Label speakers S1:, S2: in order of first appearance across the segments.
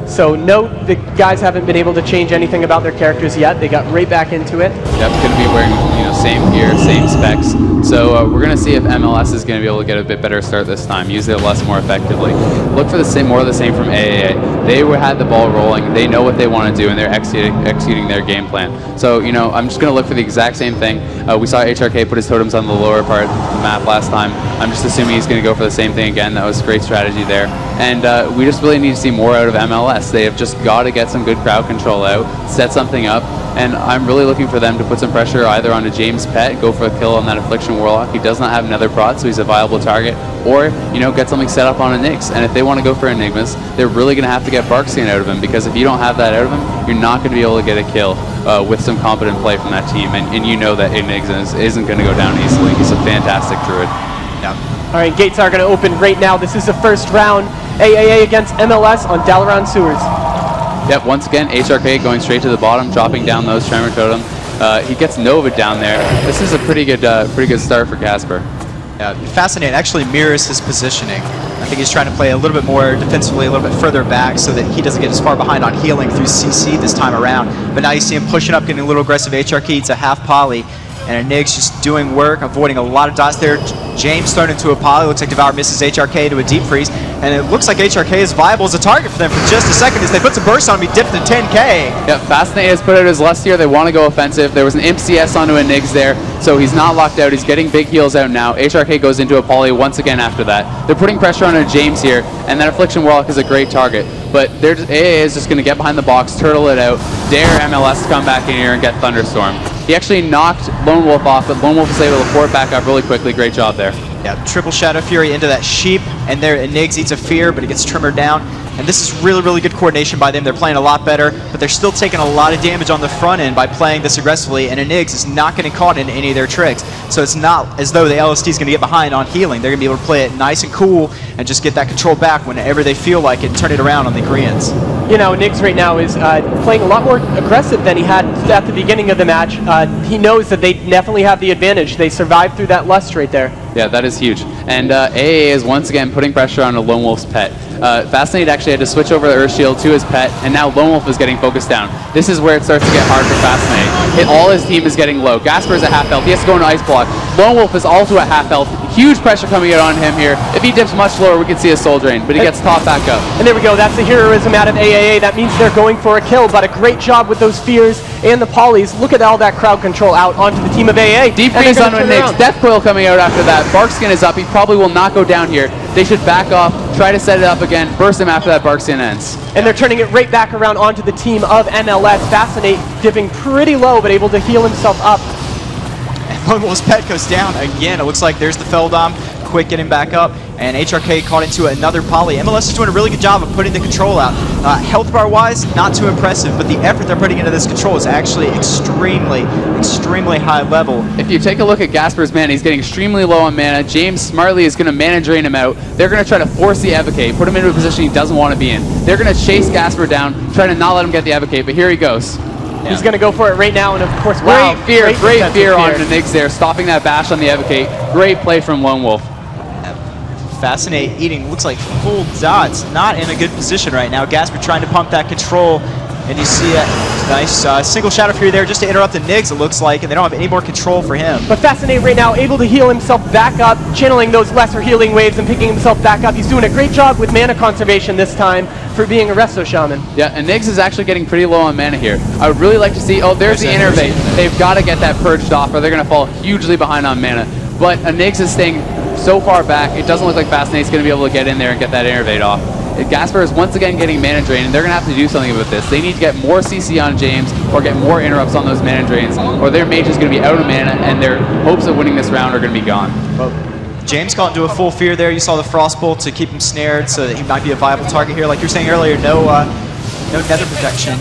S1: So note the guys haven't been able to change anything about their characters yet. They got right back into it.
S2: Yep, going to be wearing same gear, same specs. So we're going to see if MLS is going to be able to get a bit better start this time, use their less more effectively. Look for the same, more of the same from AAA. They had the ball rolling. They know what they want to do, and they're executing their game plan. So I'm just going to look for the exact same thing. We saw HRK put his totems on the lower part of the map last time. I'm just assuming he's going to go for the same thing again. That was a great strategy there. And we just really need to see more out of MLS. They have just got to get some good crowd control out, set something up, and I'm really looking for them to put some pressure either onto James Pett, go for a kill on that Affliction Warlock. He does not have another prod, so he's a viable target, or get something set up on Enigmas. And if they want to go for Enigmas, they're really going to have to get BLIZZCON out of him, because if you don't have that out of him, you're not going to be able to get a kill with some competent play from that team. And you know that Enigmas isn't going to go down easily. He's a fantastic Druid.
S1: Yeah. All right, gates are going to open right now. This is the first round. AAA against MLS on Dalaran Sewers.
S2: Yep, once again, HRK going straight to the bottom, dropping down those Tremor Totem. He gets Nova down there. This is a pretty good start for Casper.
S3: Yeah, fascinating. Actually mirrors his positioning. I think he's trying to play a little bit more defensively, a little bit further back so that he doesn't get as far behind on healing through CC this time around. But now you see him pushing up, getting a little aggressive. HRK, it's a half poly. And Enig's just doing work, avoiding a lot of dots there. James thrown into a poly. Looks like Devour misses HRK to a deep freeze. And it looks like HRK is viable as a target for them for just a second as they put some burst on him. He dipped to 10K.
S2: Yeah, Fascinate has put out his lust here. They want to go offensive. There was an Imp CS onto Enig's there, so he's not locked out. He's getting big heals out now. HRK goes into a poly once again after that. They're putting pressure on James here, and that Affliction Warlock is a great target. But AA is just going to get behind the box, turtle it out, dare MLS to come back in here and get Thunderstorm. He actually knocked Lone Wolf off, but Lone Wolf was able to port back up really quickly. Great job there.
S3: Yeah, triple Shadow Fury into that Sheep, and there Enigs eats a Fear, but it gets Tremor down. And this is really, really good coordination by them. They're playing a lot better, but they're still taking a lot of damage on the front end by playing this aggressively, and Enigs is not getting caught in any of their tricks. So it's not as though the LST is going to get behind on healing. They're going to be able to play it nice and cool and just get that control back whenever they feel like it and turn it around on the Koreans.
S1: Enigs right now is playing a lot more aggressive than he had at the beginning of the match. He knows that they definitely have the advantage. They survived through that lust right there.
S2: Yeah, that is huge. And AA is once again putting pressure on a Lone Wolf's Pet. Fascinate actually had to switch over the Earth Shield to his Pet, and now Lone Wolf is getting focused down. This is where it starts to get hard for Fascinate. All his team is getting low. Gasper is at half health. He has to go into Ice Block. Lone Wolf is also at half health. Huge pressure coming out on him here. If he dips much lower, we can see a Soul Drain, but he gets topped back up.
S1: And there we go. That's the heroism out of AAA. That means they're going for a kill, but a great job with those Fears and the Polys. Look at all that crowd control out onto the team of AA.
S2: Deep freeze on Enig's. Death Coil coming out after that. BLIZZCON is up. He probably will not go down here. They should back off, try to set it up again, burst him after that BLIZZCON ends.
S1: And they're turning it right back around onto the team of MLS. Fascinate dipping pretty low, but able to heal himself up.
S3: And Lone Wolf's Pet goes down again. It looks like there's the Feldom. Quick getting back up, and HRK caught into another poly. MLS is doing a really good job of putting the control out. Health bar wise, not too impressive, but the effort they're putting into this control is actually extremely, extremely high level.
S2: If you take a look at Gasper's mana, he's getting extremely low on mana. James smartly is going to mana drain him out. They're going to try to force the Evocate, put him into a position he doesn't want to be in. They're going to chase Gasper down, trying to not let him get the Evocate, but here he goes.
S1: Yeah. He's going to go for it right now, and of course,
S2: great fear on Enig's there, stopping that bash on the Evocate. Great play from Lone Wolf.
S3: Fascinate eating, looks like full dots, not in a good position right now. Gasper trying to pump that control, and you see a nice single Shadow Fury there just to interrupt the Nigs, it looks like, and they don't have any more control for him.
S1: But Fascinate right now able to heal himself back up, channeling those lesser healing waves and picking himself back up. He's doing a great job with mana conservation this time for being a Resto Shaman.
S2: Yeah, and Nigs is actually getting pretty low on mana here. I would really like to see, there's the Innervate. They've got to get that purged off or they're going to fall hugely behind on mana. But Nigs is staying so far back, it doesn't look like Fascinate's going to be able to get in there and get that Innervate off. Gasper is once again getting mana drain, and they're going to have to do something about this. They need to get more CC on James or get more interrupts on those mana drains, or their Mage is going to be out of mana, and their hopes of winning this round are going to be gone.
S3: Well, James got into a full fear there. You saw the Frostbolt to keep him snared so that he might be a viable target here. Like you were saying earlier, no No nether protection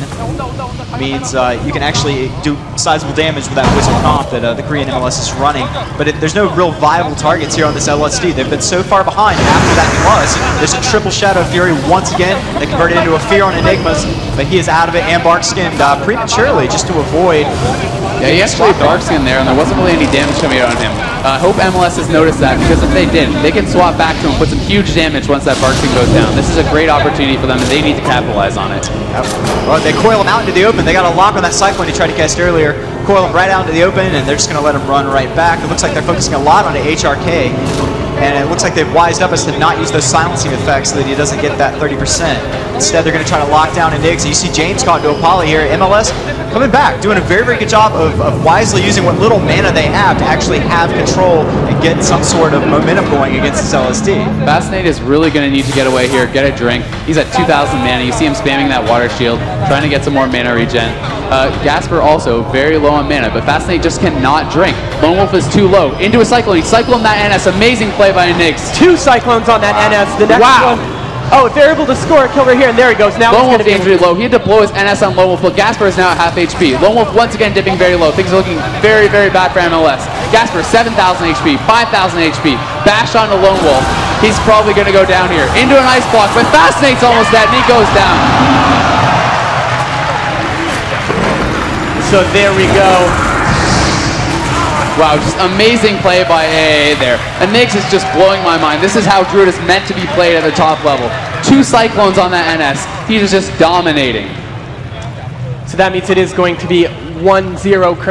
S3: means you can actually do sizable damage with that Wizard comp that the Korean MLS is running. But there's no real viable targets here on this LSD. They've been so far behind after that plus. There's a triple Shadow Fury once again. They converted into a Fear on Enigmas, but he is out of it and Bark-skinned prematurely just to avoid.
S2: Yeah, he actually Bark-skinned there, and there wasn't really any damage coming out on him. I hope MLS has noticed that, because if they didn't, they can swap back to him, put some huge damage once that Bark-skin goes down. This is a great opportunity for them, and they need to capitalize on it.
S3: Well, they coil him out into the open. They got a lock on that Cyclone he tried to cast earlier. Coil him right out into the open, and they're just going to let him run right back. It looks like they're focusing a lot on the HRK, and it looks like they've wised up as to not use those silencing effects so that he doesn't get that 30%. Instead, they're going to try to lock down Enigs. You see James caught into a poly here. MLS coming back, doing a very, very good job of wisely using what little mana they have to actually have control and get some sort of momentum going against this LSD.
S2: Fascinate is really going to need to get away here, get a drink. He's at 2,000 mana. You see him spamming that water shield, trying to get some more mana regen. Gasper also very low on mana, but Fascinate just cannot drink. Lone Wolf is too low. Into a Cyclone. Cyclone that NS. Amazing play by Enigs.
S1: 2 Cyclones on that NS. The next one. Oh, if they're able to score a kill right here, and there he goes. Now
S2: Lone Wolf injury low. He had to blow his NS on Lone Wolf, but Gasper is now at half HP. Lone Wolf once again dipping very low. Things are looking very, very bad for MLS. Gasper 7,000 HP, 5,000 HP. Bash on to Lone Wolf. He's probably going to go down here. Into an ice block, but Fascinate's almost dead, and he goes down.
S1: So there we go.
S2: Wow, just amazing play by AA there. Enigs is just blowing my mind. This is how Druide is meant to be played at the top level. 2 Cyclones on that NS. He is just dominating.
S1: So that means it is going to be 1-0 currently.